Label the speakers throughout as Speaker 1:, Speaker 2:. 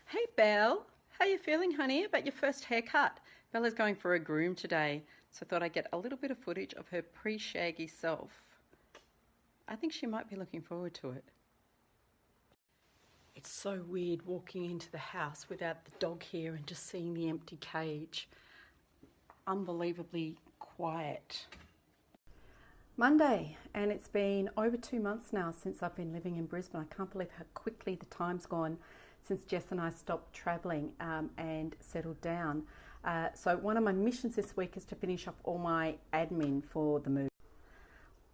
Speaker 1: Hey Belle, how you feeling, honey, about your first haircut? Bella's going for a groom today, so I thought I'd get a little bit of footage of her pre-shaggy self. I think she might be looking forward to it. It's so weird walking into the house without the dog here and just seeing the empty cage. Unbelievably quiet. Monday, and it's been over 2 months now since I've been living in Brisbane. I can't believe how quickly the time's gone since Jess and I stopped travelling and settled down. So one of my missions this week is to finish off all my admin for the move.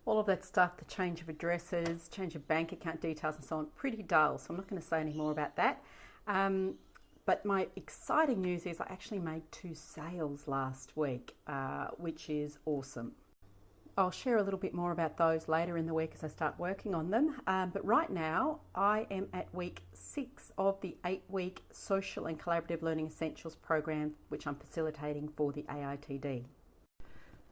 Speaker 1: All of that stuff, the change of addresses, change of bank account details and so on, pretty dull, so I'm not going to say any more about that. But my exciting news is I actually made 2 sales last week, which is awesome. I'll share a little bit more about those later in the week as I start working on them. But right now, I am at week 6 of the 8-week Social and Collaborative Learning Essentials program, which I'm facilitating for the AITD.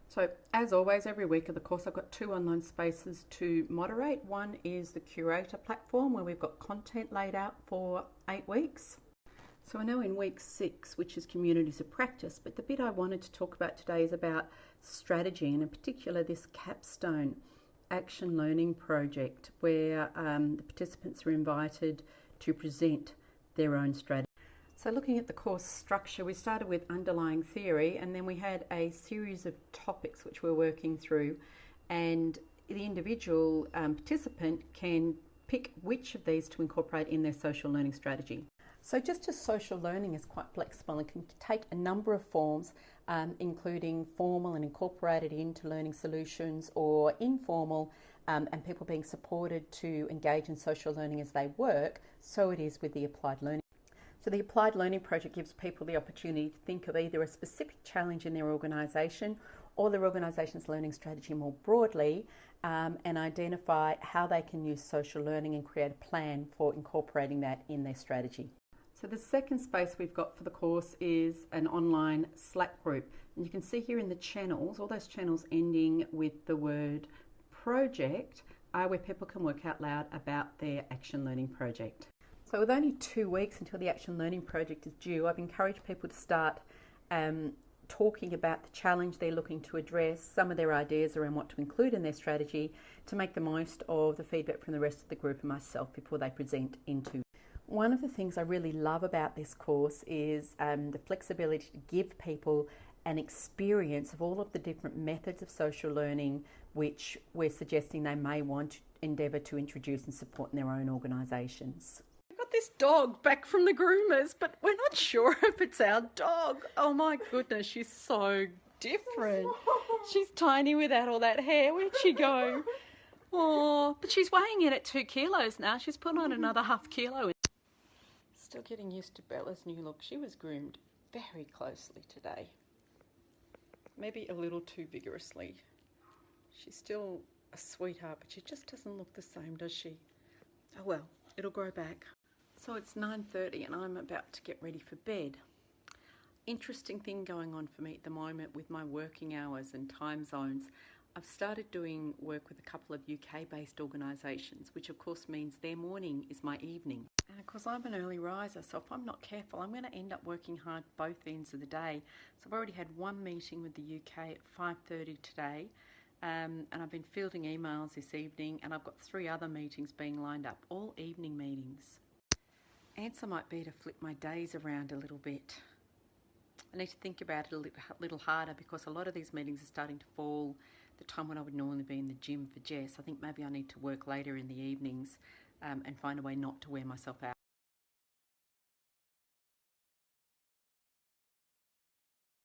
Speaker 1: So as always, every week of the course, I've got 2 online spaces to moderate. One is the Curator platform, where we've got content laid out for 8 weeks. So we're now in week 6, which is communities of practice, but the bit I wanted to talk about today is about strategy, and in particular this capstone action learning project where the participants are invited to present their own strategy. So looking at the course structure, we started with underlying theory, and then we had a series of topics which we're working through, and the individual participant can pick which of these to incorporate in their social learning strategy. So just as social learning is quite flexible and can take a number of forms, including formal and incorporated into learning solutions, or informal and people being supported to engage in social learning as they work, so it is with the applied learning. So the applied learning project gives people the opportunity to think of either a specific challenge in their organisation or their organisation's learning strategy more broadly, and identify how they can use social learning and create a plan for incorporating that in their strategy. So the second space we've got for the course is an online Slack group. And you can see here in the channels, all those channels ending with the word project are where people can work out loud about their action learning project. So with only 2 weeks until the action learning project is due, I've encouraged people to start talking about the challenge they're looking to address, some of their ideas around what to include in their strategy, to make the most of the feedback from the rest of the group and myself before they present into. One of the things I really love about this course is the flexibility to give people an experience of all of the different methods of social learning which we're suggesting they may want to endeavour to introduce and support in their own organisations. We've got this dog back from the groomers, but we're not sure if it's our dog. Oh my goodness, she's so different. She's tiny without all that hair. Where'd she go? Oh, but she's weighing in at 2 kilos now. She's put on another ½ kilo. Still getting used to Bella's new look. She was groomed very closely today. Maybe a little too vigorously. She's still a sweetheart, but she just doesn't look the same, does she? Oh well, it'll grow back. So it's 9:30 and I'm about to get ready for bed. Interesting thing going on for me at the moment with my working hours and time zones. I've started doing work with a couple of UK-based organisations, which of course means their morning is my evening. And of course I'm an early riser, so if I'm not careful, I'm going to end up working hard both ends of the day. So I've already had 1 meeting with the UK at 5:30 today, and I've been fielding emails this evening, and I've got 3 other meetings being lined up, all evening meetings. Answer might be to flip my days around a little bit. I need to think about it a little harder, because a lot of these meetings are starting to fall the time when I would normally be in the gym for Jess. I think maybe I need to work later in the evenings and find a way not to wear myself out.